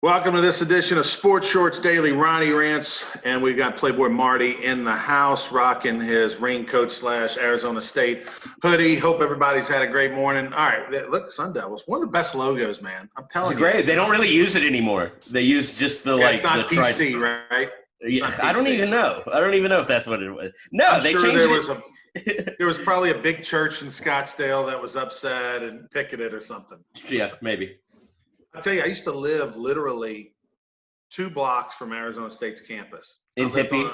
Welcome to this edition of Sports Shorts Daily. Ronnie Rants, and we've got Playboy Marty in the house rocking his raincoat / Arizona State hoodie. Hope everybody's had a great morning. All right, look, Sun Devils, one of the best logos, man. I'm telling you. It's great. They don't really use it anymore. They use just the it's not the DC, right? Yeah, I don't even know. I don't even know if that's what it was. No, they sure changed there was probably a big church in Scottsdale that was upset and picketed or something. Yeah, maybe. I'll tell you, I used to live literally 2 blocks from Arizona State's campus. In Tempe?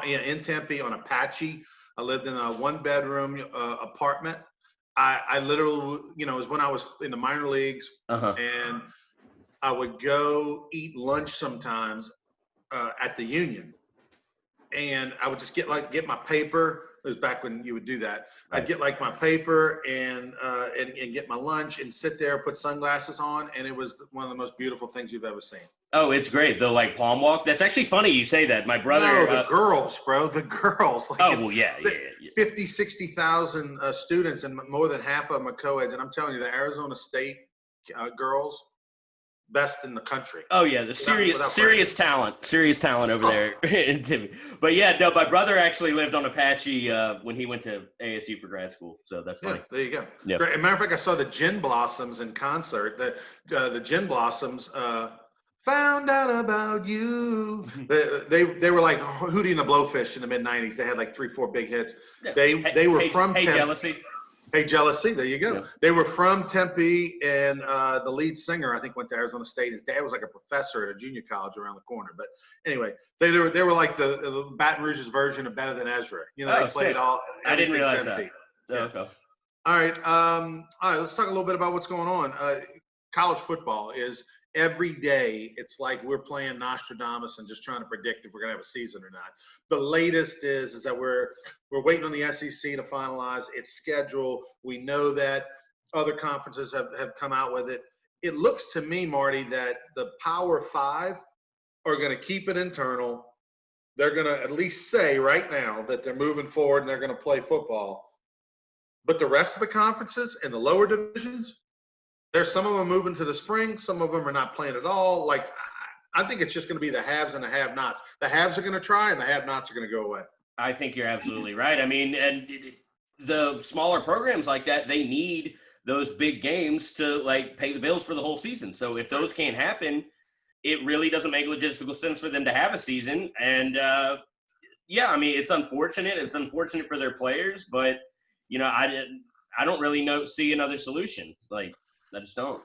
In Tempe on Apache. I lived in a 1-bedroom apartment. I literally, it was when I was in the minor leagues, and I would go eat lunch sometimes at the Union, and I would just get my paper. It was back when you would do that. I'd get my paper and get my lunch and sit there, put sunglasses on, and it was one of the most beautiful things you've ever seen. Oh, it's great. The palm walk. That's actually funny you say that. My brother. No, the girls, bro. The girls. Yeah. 50, 60,000 students, and more than half of them are co-eds. And I'm telling you, the Arizona State girls, best in the country. Oh yeah, the serious talent over there in Timmy. But yeah, no, my brother actually lived on Apache when he went to ASU for grad school, so that's funny. Yeah, there you go. Yeah. As a matter of fact, I saw the Gin Blossoms in concert. The Gin Blossoms found out about you. They were like Hootie and the Blowfish in the mid '90s. They had 3-4 big hits. Yeah. They were from Tempe. Jealousy. Hey, Jealousy, there you go. Yeah. They were from Tempe, and the lead singer, I think, went to Arizona State. His dad was like a professor at a junior college around the corner. But anyway, they were like the Baton Rouge's version of Better Than Ezra. They played all. I didn't realize Tempe. that. Yeah. Okay. All right, let's talk a little bit about what's going on. College football is every day. It's like we're playing Nostradamus and just trying to predict if we're going to have a season or not. The latest is that we're waiting on the SEC to finalize its schedule. We know that other conferences have come out with it. It looks to me, Marty, that the Power 5 are going to keep it internal. They're going to at least say right now that they're moving forward and they're going to play football. But the rest of the conferences and the lower divisions, there's some of them moving to the spring. Some of them are not playing at all. I think it's just going to be the haves and the have-nots. The haves are going to try, and the have-nots are going to go away. I think you're absolutely right. I mean, and the smaller programs like that, they need those big games to pay the bills for the whole season. So if those can't happen, it really doesn't make logistical sense for them to have a season. And I mean, it's unfortunate. It's unfortunate for their players, but I don't really see another solution. I just don't.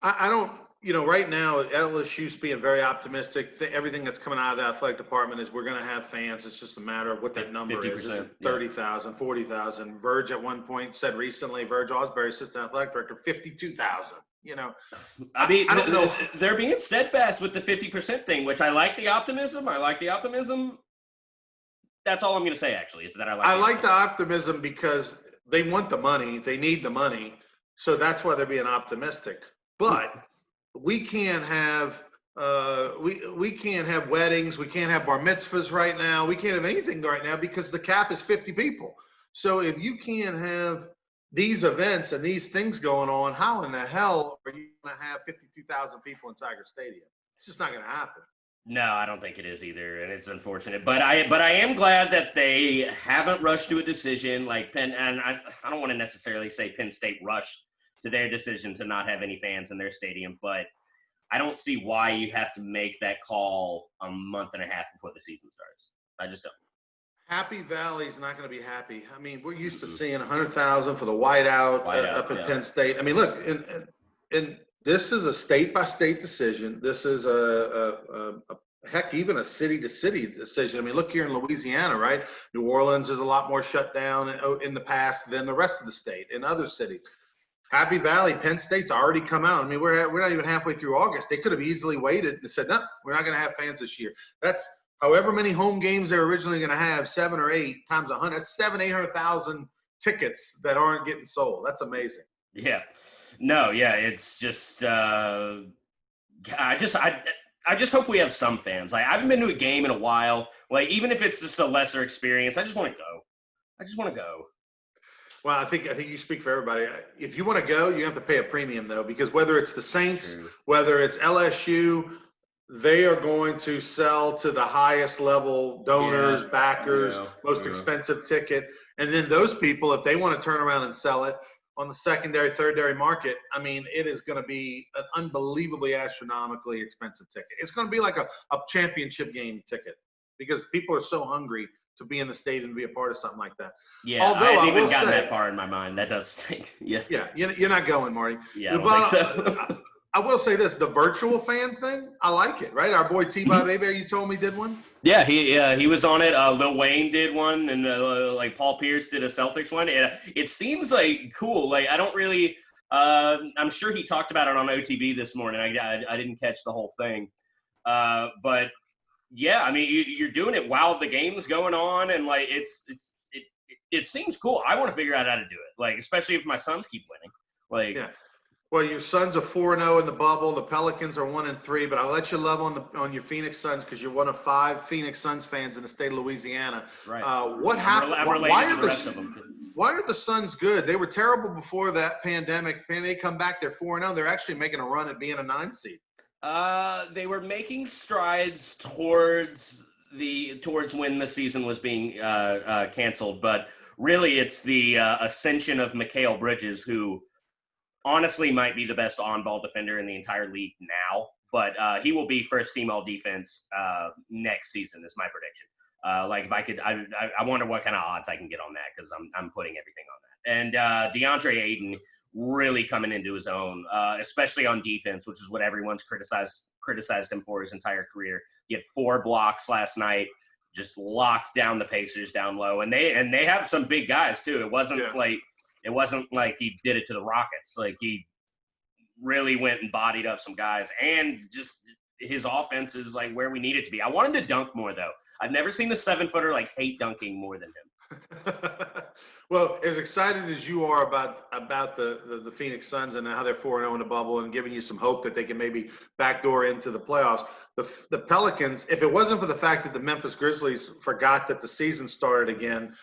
I don't. Right now, LSU's being very optimistic. Everything that's coming out of the athletic department is we're going to have fans. It's just a matter of what that number is. Is it 30,000, 40,000? Verge at one point said recently, Verge Osbury, assistant athletic director, 52,000. I mean, I don't know. They're being steadfast with the 50% thing, which I like the optimism. That's all I'm going to say, actually, is that I like the optimism because they want the money. They need the money. So that's why they're being optimistic. But we can't have we can't have weddings. We can't have bar mitzvahs right now. We can't have anything right now because the cap is 50 people. So if you can't have these events and these things going on, how in the hell are you going to have 52,000 people in Tiger Stadium? It's just not going to happen. No, I don't think it is either, and it's unfortunate. But I am glad that they haven't rushed to a decision like Penn. And I don't want to necessarily say Penn State rushed to their decision to not have any fans in their stadium, but I don't see why you have to make that call a month and a half before the season starts. I just don't. Happy Valley's not going to be happy. I mean, we're used to seeing 100,000 for the whiteout up at Penn State. I mean, look, and this is a state-by-state decision. This is heck, even a city-to-city decision. I mean, look here in Louisiana, right? New Orleans is a lot more shut down in the past than the rest of the state in other cities. Happy Valley, Penn State's already come out. I mean, we're not even halfway through August. They could have easily waited and said, no, we're not going to have fans this year. That's however many home games they're originally going to have, 7 or 8 times 100. That's 800,000 tickets that aren't getting sold. That's amazing. Yeah. No, yeah, it's just I just hope we have some fans. I haven't been to a game in a while. Even if it's just a lesser experience, I just want to go. Well, I think you speak for everybody. If you want to go, you have to pay a premium though, because whether it's the Saints, True. whether it's LSU, they are going to sell to the highest level donors, Yeah. backers, Yeah. most Yeah. expensive ticket. And then those people, if they want to turn around and sell it on the secondary, thirdary market, I mean, it is going to be an unbelievably astronomically expensive ticket. It's going to be like a championship game ticket because people are so hungry to be in the stadium and be a part of something like that. Yeah, I Although hadn't I even will gotten say, that far in my mind. That does stink. Yeah. yeah, you're not going, Marty. Yeah, I don't think so. I will say this: the virtual fan thing, I like it. Right, our boy T. Bob Hebert, you told me did one. Yeah, he was on it. Lil Wayne did one, and like Paul Pierce did a Celtics one. It seems like cool. Like I don't really. I'm sure he talked about it on OTB this morning. I didn't catch the whole thing, but yeah, I mean you're doing it while the game's going on, and like it seems cool. I want to figure out how to do it. Like especially if my Suns keep winning. Like Yeah. Well, your Suns are 4-0 in the bubble. The Pelicans are 1-3. But I'll let you love on your Phoenix Suns because you're one of 5 Phoenix Suns fans in the state of Louisiana. right. What happened? I'm Why related are to the rest of them. why are the Suns good? They were terrible before that pandemic. Man, they come back. They're 4-0. They're actually making a run at being a 9 seed. They were making strides towards when the season was being canceled, but really it's the ascension of Mikal Bridges, who honestly might be the best on-ball defender in the entire league now. But he will be first team all defense next season is my prediction. Like if I could, I wonder what kind of odds I can get on that because I'm putting everything on that. And DeAndre Ayton really coming into his own, especially on defense, which is what everyone's criticized him for his entire career. He had 4 blocks last night, just locked down the Pacers down low, and they have some big guys too. It wasn't like he did it to the Rockets. Like he really went and bodied up some guys, and just his offense is like where we need it to be. I want him to dunk more though. I've never seen a 7-footer like hate dunking more than him. Well, as excited as you are about the Phoenix Suns and how they're 4-0 in the bubble and giving you some hope that they can maybe backdoor into the playoffs, the Pelicans, if it wasn't for the fact that the Memphis Grizzlies forgot that the season started again,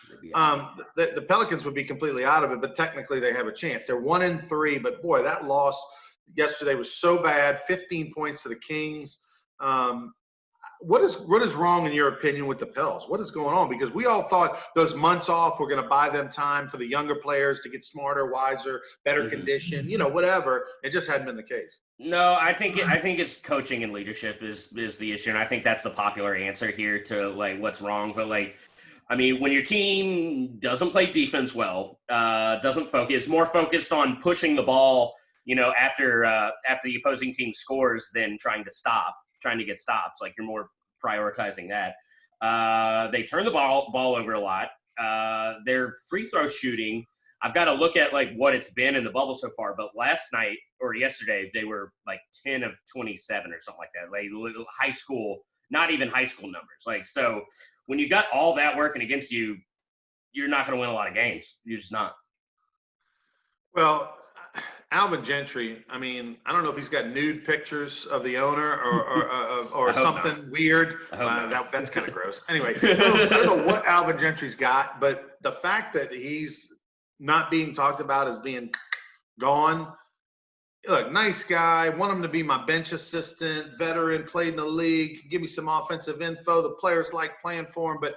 the Pelicans would be completely out of it, but technically they have a chance. They're 1-3, but boy, that loss yesterday was so bad, 15 points to the Kings. What is wrong in your opinion with the Pels? What is going on? Because we all thought those months off were going to buy them time for the younger players to get smarter, wiser, better condition, whatever. It just hadn't been the case. No, I think it's coaching and leadership is the issue, and I think that's the popular answer here to like what's wrong. But like, I mean, when your team doesn't play defense well, doesn't focus, more focused on pushing the ball, after the opposing team scores than trying to get stops. Like you're more prioritizing that. They turn the ball over a lot. Their free throw shooting, I've got to look at like what it's been in the bubble so far. But last night or yesterday, they were like 10 of 27 or something like that. Like high school, not even high school numbers. Like, so when you got all that working against you, you're not going to win a lot of games. You're just not. Well, Alvin Gentry, I mean, I don't know if he's got nude pictures of the owner or something not. Weird. That's kind of gross. Anyway, I don't know what Alvin Gentry's got, but the fact that he's not being talked about as being gone, look, nice guy, want him to be my bench assistant, veteran, played in the league, give me some offensive info. The players like playing for him, but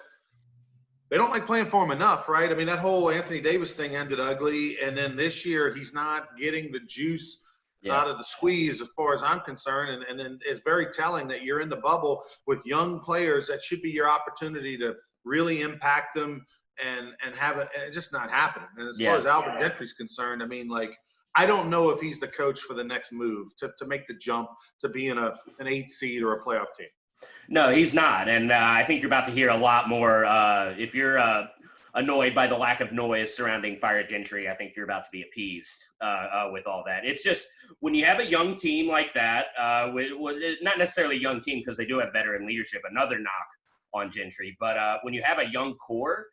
they don't like playing for him enough, right? I mean, that whole Anthony Davis thing ended ugly. And then this year, he's not getting the juice out of the squeeze as far as I'm concerned. And then it's very telling that you're in the bubble with young players. That should be your opportunity to really impact them and have it. And it's just not happening. And as far as Alvin Gentry's concerned, I mean, like, I don't know if he's the coach for the next move to make the jump to be in an 8 seed or a playoff team. No, he's not. And I think you're about to hear a lot more. If you're annoyed by the lack of noise surrounding Fire Gentry, I think you're about to be appeased with all that. It's just when you have a young team like that, not necessarily a young team because they do have veteran leadership, another knock on Gentry. But when you have a young core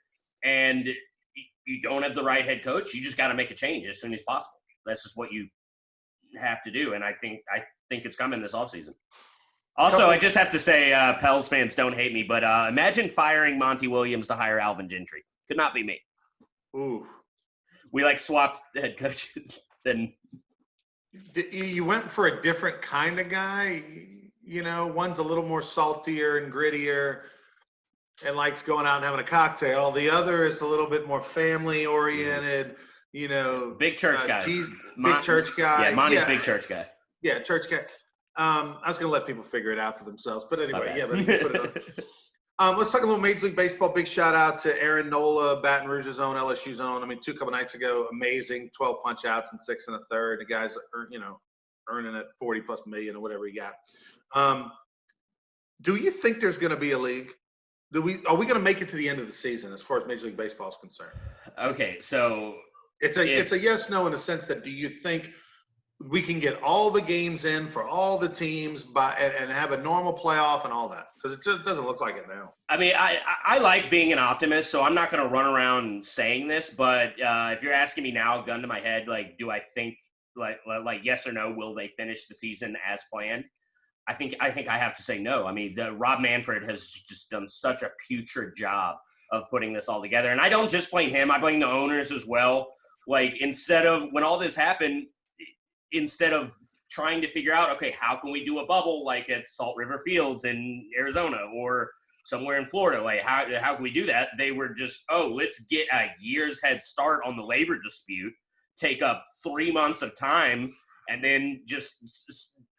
and you don't have the right head coach, you just got to make a change as soon as possible. That's just what you have to do. And I think it's coming this offseason. Also, I just have to say, Pels fans, don't hate me, but imagine firing Monty Williams to hire Alvin Gentry. Could not be me. Ooh. we like swapped head coaches. Then You went for a different kind of guy. One's a little more saltier and grittier and likes going out and having a cocktail. The other is a little bit more family oriented, big church guy. Big church guy. Yeah, Monty's big church guy. Yeah, church guy. I was going to let people figure it out for themselves. But anyway, yeah, but you put it on. Let's talk a little Major League Baseball. Big shout out to Aaron Nola, Baton Rouge's own, LSU's own. I mean, couple nights ago, amazing 12 punch outs and 6 1/3. The guy's, earning at 40+ million or whatever he got. Do you think there's going to be a league? Are we going to make it to the end of the season as far as Major League Baseball is concerned? Okay, so it's a yes no in the sense that do you think we can get all the games in for all the teams and have a normal playoff and all that? Because it just doesn't look like it now. I mean, I like being an optimist, so I'm not going to run around saying this. But if you're asking me now, gun to my head, like, do I think like yes or no, will they finish the season as planned? I think I have to say no. I mean, Rob Manfred has just done such a putrid job of putting this all together, and I don't just blame him. I blame the owners as well. Like, when all this happened, instead of trying to figure out, okay, how can we do a bubble like at Salt River Fields in Arizona or somewhere in Florida? Like, how can we do that? They were just, let's get a year's head start on the labor dispute, take up 3 months of time, and then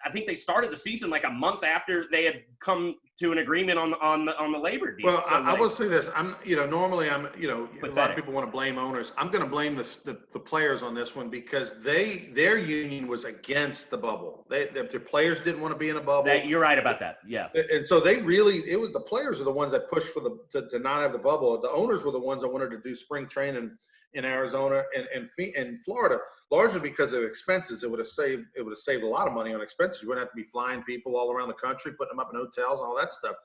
I think they started the season like a month after they had come to an agreement on the labor deal. Well, so I will say this. Normally a lot of people want to blame owners. I'm going to blame the players on this one because their union was against the bubble. The players didn't want to be in a bubble. You're right about that. Yeah. And so the players are the ones that pushed for to not have the bubble. The owners were the ones that wanted to do spring training in Arizona and Florida, largely because of expenses. It would have saved a lot of money on expenses. You wouldn't have to be flying people all around the country, putting them up in hotels and all that stuff.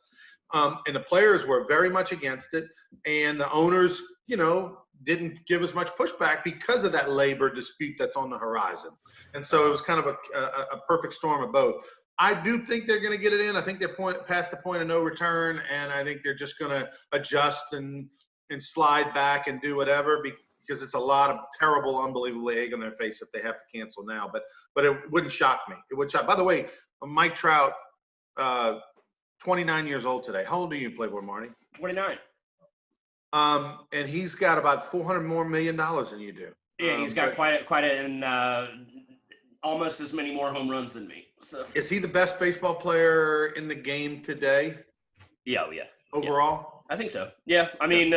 And the players were very much against it, and the owners, didn't give as much pushback because of that labor dispute that's on the horizon. And so it was kind of a perfect storm of both. I do think they're going to get it in. I think they're past the point of no return, and I think they're just going to adjust and slide back and do whatever because it's a lot of terrible, unbelievable egg on their face if they have to cancel now. But it wouldn't shock me. It would shock. By the way, Mike Trout, 29 years old today. How old are you, Playboy Marty? 29. And he's got about $400 more million than you do. Yeah, he's got quite almost as many more home runs than me. So is he the best baseball player in the game today? Yeah. Overall? Yeah. I think so. Yeah. I mean,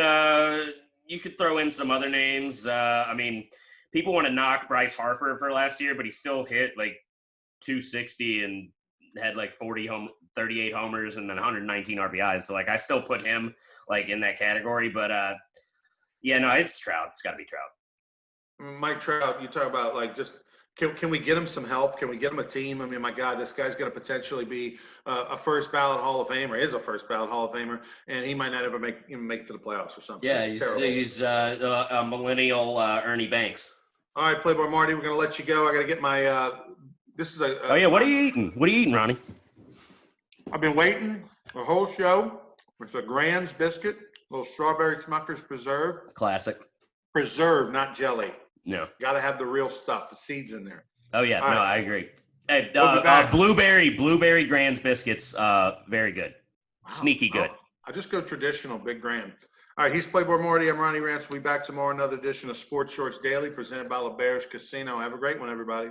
you could throw in some other names. I mean, people want to knock Bryce Harper for last year, but he still hit like 260 and had like 38 homers and then 119 RBIs. So like I still put him like in that category, but it's Trout. It's got to be Trout. Mike Trout, you talk about like just can we get him some help? Can we get him a team? I mean, my God, this guy's going to potentially be a first ballot Hall of Famer. Is a first ballot Hall of Famer, and he might not ever make it to the playoffs or something. Yeah, he's a millennial Ernie Banks. All right, Playboy Marty, we're going to let you go. I got to get my. This is a. Oh yeah, what are you eating? What are you eating, Ronnie? I've been waiting the whole show. It's a Grand's biscuit, little strawberry Smucker's preserve. Classic. Preserve, not jelly. No. Got to have the real stuff, the seeds in there. Oh yeah, All no, right. I agree. Hey, We'll blueberry Grand's biscuits, very good. Wow. Sneaky good. I just go traditional, Big Grand. All right, he's Playboy Marty. I'm Ronnie Rance. We'll be back tomorrow. Another edition of Sports Shorts Daily presented by LeBear's Casino. Have a great one, everybody.